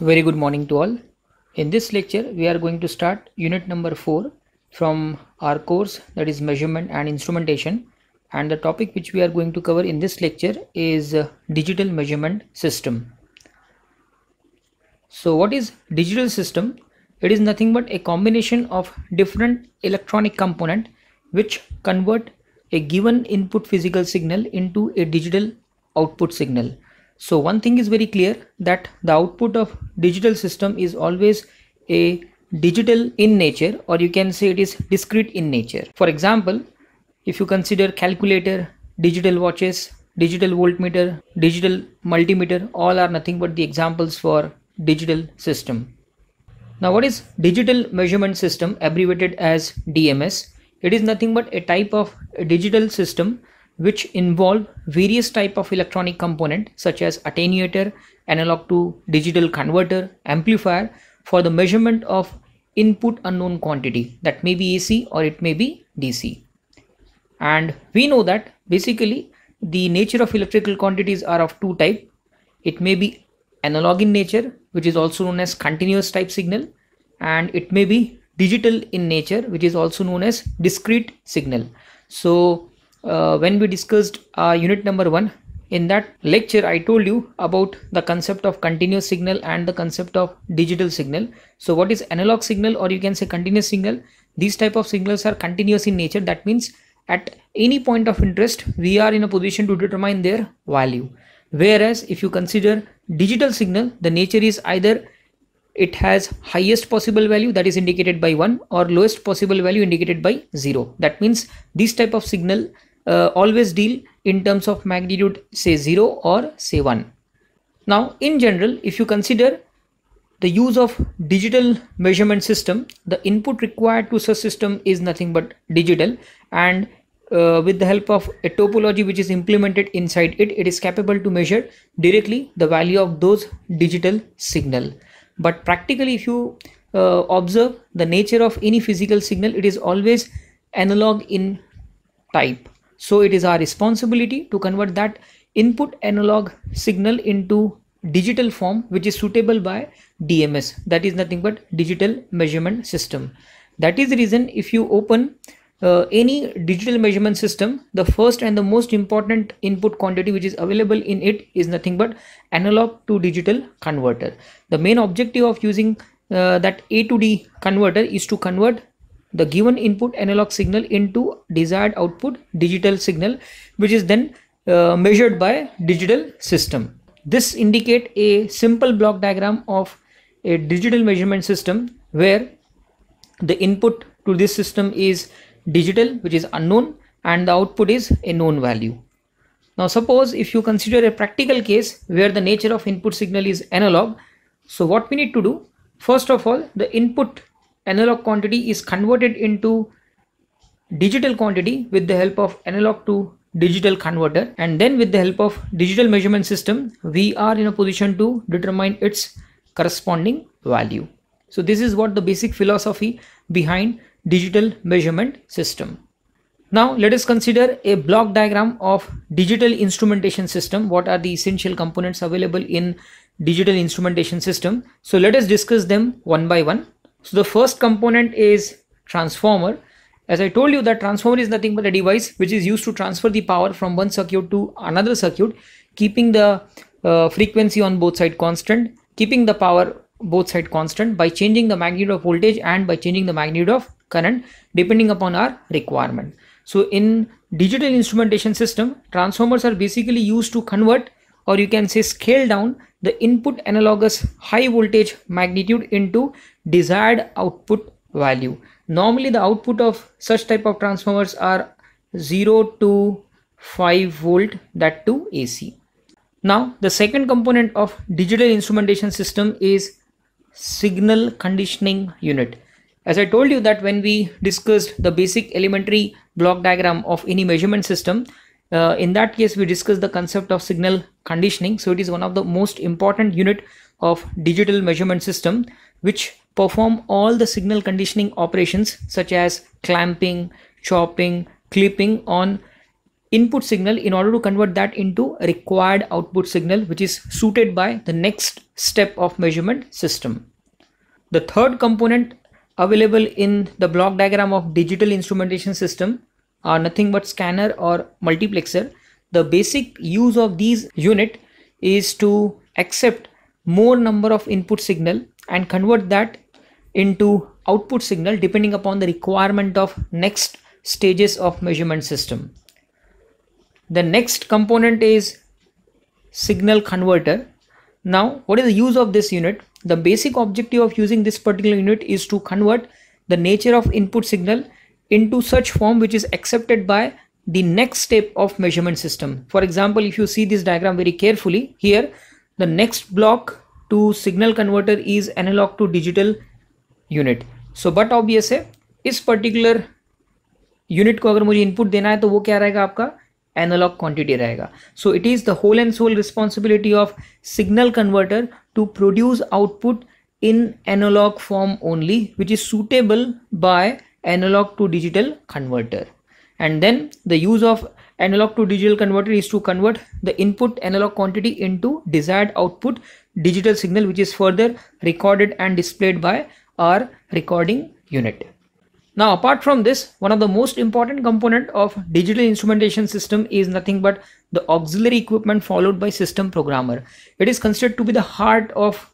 Very good morning to all. In this lecture, we are going to start unit number 4 from our course, that is measurement and instrumentation. And the topic which we are going to cover in this lecture is digital measurement system. So what is digital system? It is nothing but a combination of different electronic component which convert a given input physical signal into a digital output signal. So one thing is very clear, that the output of digital system is always a digital in nature, or you can say it is discrete in nature. For example, if you consider calculator, digital watches, digital voltmeter, digital multimeter, all are nothing but the examples for digital system. Now what is digital measurement system, abbreviated as DMS? It is nothing but a type of a digital system which involve various type of electronic component such as attenuator, analog to digital converter, amplifier for the measurement of input unknown quantity, that may be AC or it may be DC. And we know that basically the nature of electrical quantities are of two types. It may be analog in nature, which is also known as continuous type signal, and it may be digital in nature, which is also known as discrete signal. So when we discussed unit number 1, in that lecture I told you about the concept of continuous signal and the concept of digital signal. So what is analog signal, or you can say continuous signal? These type of signals are continuous in nature. That means at any point of interest we are in a position to determine their value. Whereas if you consider digital signal, the nature is either it has highest possible value, that is indicated by 1, or lowest possible value indicated by 0. That means this type of signal always deal in terms of magnitude, say 0 or say 1. Now in general, if you consider the use of digital measurement system, the input required to such system is nothing but digital, and with the help of a topology which is implemented inside it, it is capable to measure directly the value of those digital signal. But practically if you observe the nature of any physical signal, it is always analog in type. So it is our responsibility to convert that input analog signal into digital form, which is suitable by DMS, that is nothing but digital measurement system. That is the reason if you open any digital measurement system, the first and the most important input quantity which is available in it is nothing but analog to digital converter. The main objective of using that A to D converter is to convert the given input analog signal into desired output digital signal, which is then measured by digital system. This indicate a simple block diagram of a digital measurement system where the input to this system is digital, which is unknown, and the output is a known value. Now suppose if you consider a practical case where the nature of input signal is analog, so what we need to do, first of all, the input analog quantity is converted into digital quantity with the help of analog to digital converter, and then with the help of digital measurement system we are in a position to determine its corresponding value. So this is what the basic philosophy behind digital measurement system. Now let us consider a block diagram of digital instrumentation system. What are the essential components available in digital instrumentation system? So let us discuss them one by one. So the first component is transformer. As I told you, that transformer is nothing but a device which is used to transfer the power from one circuit to another circuit, keeping the frequency on both sides constant, keeping the power both sides constant by changing the magnitude of voltage and by changing the magnitude of current depending upon our requirement. So in digital instrumentation system, transformers are basically used to convert, or you can say scale down, the input analogous high voltage magnitude into desired output value. Normally the output of such type of transformers are 0 to 5 volt, that to AC. Now the second component of digital instrumentation system is signal conditioning unit. As I told you that when we discussed the basic elementary block diagram of any measurement system, in that case we discussed the concept of signal conditioning. So it is one of the most important unit of digital measurement system which perform all the signal conditioning operations such as clamping, chopping, clipping on input signal in order to convert that into a required output signal, which is suited by the next step of measurement system. The third component available in the block diagram of digital instrumentation system are nothing but scanner or multiplexer. The basic use of these unit is to accept more number of input signal and convert that into output signal depending upon the requirement of next stages of measurement system. The next component is signal converter. Now, what is the use of this unit? The basic objective of using this particular unit is to convert the nature of input signal into such form which is accepted by the next step of measurement system. For example, if you see this diagram very carefully, here the next block to signal converter is analog to digital unit. So but obvious है इस particular unit को अगर मुझे input देना है तो वो क्या रहेगा आपका analog quantity रहेगा. So it is the whole and sole responsibility of signal converter to produce output in analog form only, which is suitable by analog to digital converter. And then the use of analog to digital converter is to convert the input analog quantity into desired output digital signal, which is further recorded and displayed by our recording unit. Now, apart from this, one of the most important component of digital instrumentation system is nothing but the auxiliary equipment followed by system programmer. It is considered to be the heart of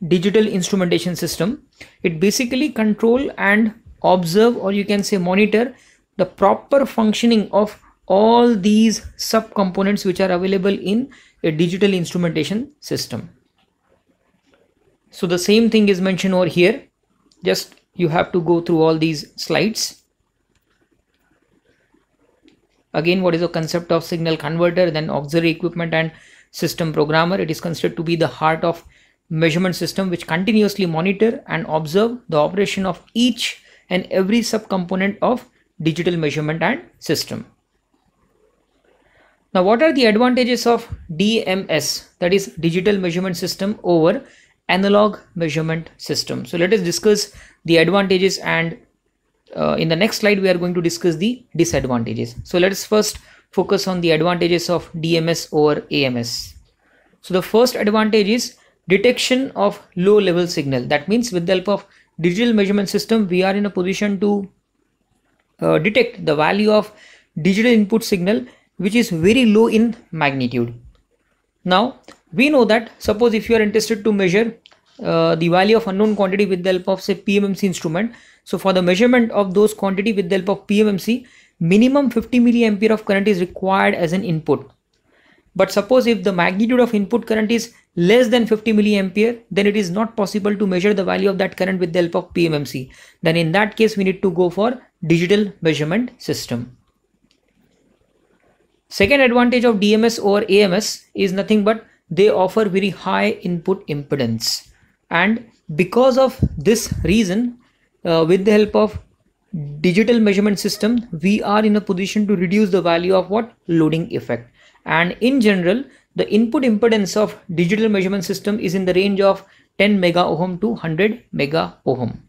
digital instrumentation system. It basically control and observe, or you can say monitor, the proper functioning of all these subcomponents which are available in a digital instrumentation system. So the same thing is mentioned over here. Just you have to go through all these slides. Again, what is the concept of signal converter, then auxiliary equipment and system programmer? It is considered to be the heart of measurement system which continuously monitor and observe the operation of each and every subcomponent of digital measurement and system. Now, what are the advantages of DMS, that is digital measurement system, over analog measurement system? So let us discuss the advantages, and in the next slide we are going to discuss the disadvantages. So let us first focus on the advantages of DMS over AMS. So the first advantage is detection of low level signal. That means with the help of digital measurement system we are in a position to detect the value of digital input signal which is very low in magnitude. Now we know that suppose if you are interested to measure the value of unknown quantity with the help of say PMMC instrument, so for the measurement of those quantity with the help of PMMC, minimum 50 milliampere of current is required as an input. But suppose if the magnitude of input current is less than 50 milliampere, then it is not possible to measure the value of that current with the help of PMMC. Then in that case we need to go for digital measurement system. Second advantage of DMS over AMS is nothing but they offer very high input impedance, and because of this reason with the help of digital measurement system we are in a position to reduce the value of what loading effect, and in general the input impedance of digital measurement system is in the range of 10 mega ohm to 100 mega ohm.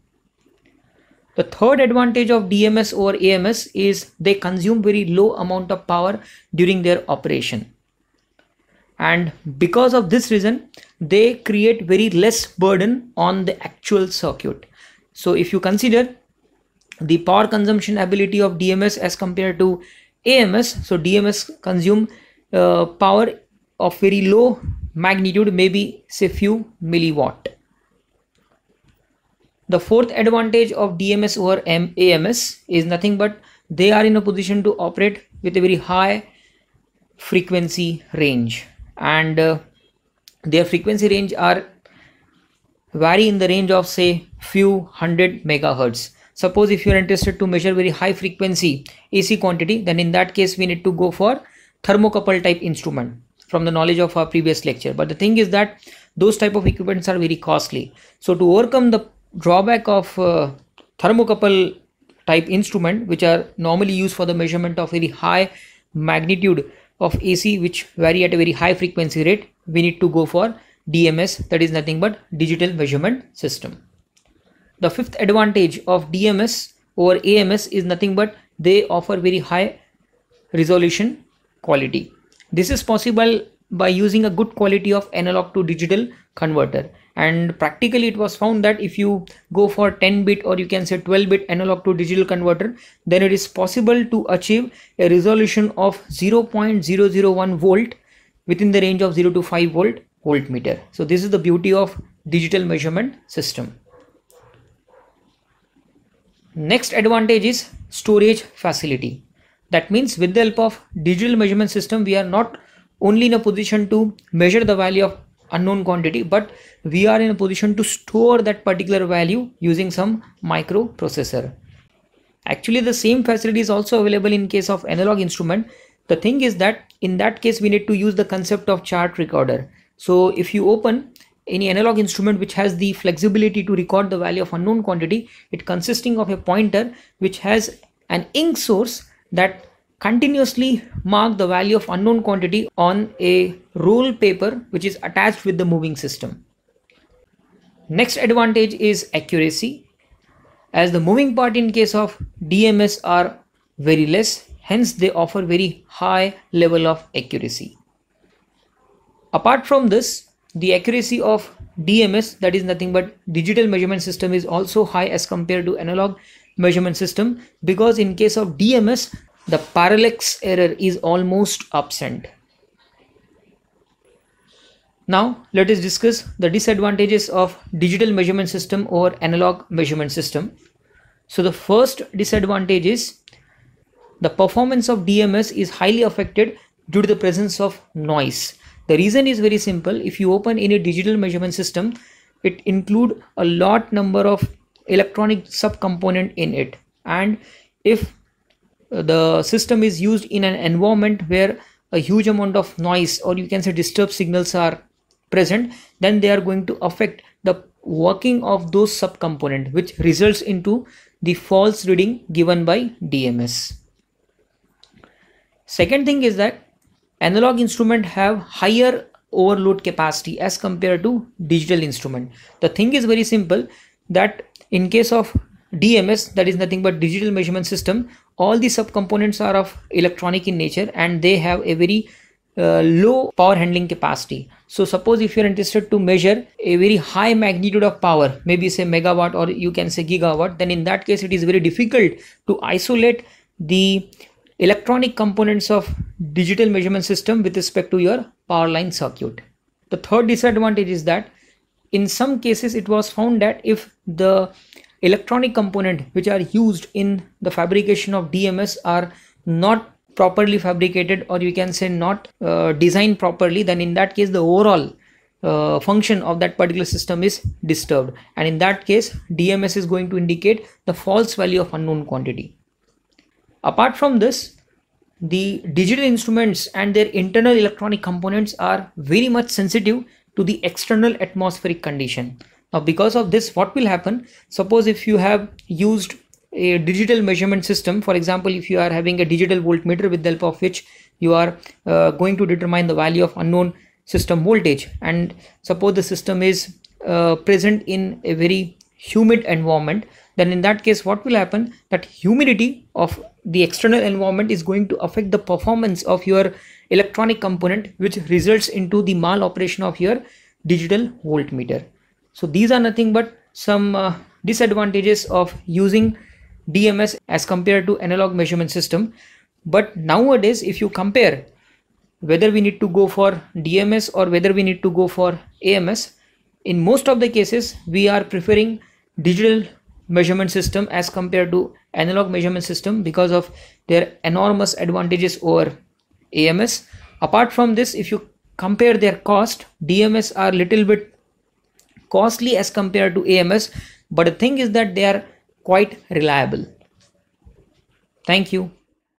The third advantage of DMS over AMS is they consume very low amount of power during their operation, and because of this reason they create very less burden on the actual circuit. So if you consider the power consumption ability of DMS as compared to AMS, so DMS consume power of very low magnitude, maybe say few milliwatt. The fourth advantage of DMS over AMS is nothing but they are in a position to operate with a very high frequency range, and their frequency range are vary in the range of say few hundred megahertz. Suppose if you are interested to measure very high frequency AC quantity, then in that case we need to go for thermocouple type instrument from the knowledge of our previous lecture. But the thing is that those type of equipments are very costly. So to overcome the drawback of thermocouple type instrument which are normally used for the measurement of very high magnitude of AC which vary at a very high frequency rate, we need to go for DMS, that is nothing but digital measurement system. The fifth advantage of DMS over AMS is nothing but they offer very high resolution quality. This is possible by using a good quality of analog to digital converter, and practically it was found that if you go for 10-bit or you can say 12-bit analog to digital converter, then it is possible to achieve a resolution of 0.001 volt within the range of 0 to 5 volt voltmeter. So this is the beauty of digital measurement system. Next advantage is storage facility. That means with the help of digital measurement system, we are not only in a position to measure the value of unknown quantity, but we are in a position to store that particular value using some microprocessor. Actually, the same facility is also available in case of analog instrument. The thing is that in that case, we need to use the concept of chart recorder. So if you open any analog instrument which has the flexibility to record the value of unknown quantity, it consisting of a pointer which has an ink source that continuously mark the value of unknown quantity on a roll paper which is attached with the moving system. Next advantage is accuracy, as the moving part in case of DMS are very less, hence they offer very high level of accuracy. Apart from this, the accuracy of DMS, that is nothing but digital measurement system, is also high as compared to analog measurement system, because in case of DMS the parallax error is almost absent. Now let us discuss the disadvantages of digital measurement system over analog measurement system. So the first disadvantage is the performance of DMS is highly affected due to the presence of noise. The reason is very simple. If you open any digital measurement system, it include a lot number of electronic subcomponent in it, and if the system is used in an environment where a huge amount of noise or you can say disturbed signals are present, then they are going to affect the working of those subcomponent, which results into the false reading given by DMS. Second thing is that analog instrument have higher overload capacity as compared to digital instrument. The thing is very simple, that in case of DMS, that is nothing but digital measurement system, all the subcomponents are of electronic in nature and they have a very low power handling capacity. So suppose if you are interested to measure a very high magnitude of power, maybe say megawatt or you can say gigawatt, then in that case it is very difficult to isolate the electronic components of digital measurement system with respect to your power line circuit. The third disadvantage is that in some cases it was found that if the electronic component which are used in the fabrication of DMS are not properly fabricated, or you can say not designed properly, then in that case the overall function of that particular system is disturbed, and in that case DMS is going to indicate the false value of unknown quantity. Apart from this, the digital instruments and their internal electronic components are very much sensitive to the external atmospheric condition. Now because of this, what will happen, suppose if you have used a digital measurement system, for example if you are having a digital voltmeter with the help of which you are going to determine the value of unknown system voltage, and suppose the system is present in a very humid environment, then in that case what will happen, that humidity of the external environment is going to affect the performance of your electronic component, which results into the maloperation of your digital voltmeter. So these are nothing but some disadvantages of using DMS as compared to analog measurement system. But nowadays if you compare whether we need to go for DMS or whether we need to go for AMS, in most of the cases we are preferring digital measurement system as compared to analog measurement system because of their enormous advantages over AMS. Apart from this, if you compare their cost, DMS are little bit costly as compared to AMS, but the thing is that they are quite reliable. Thank you.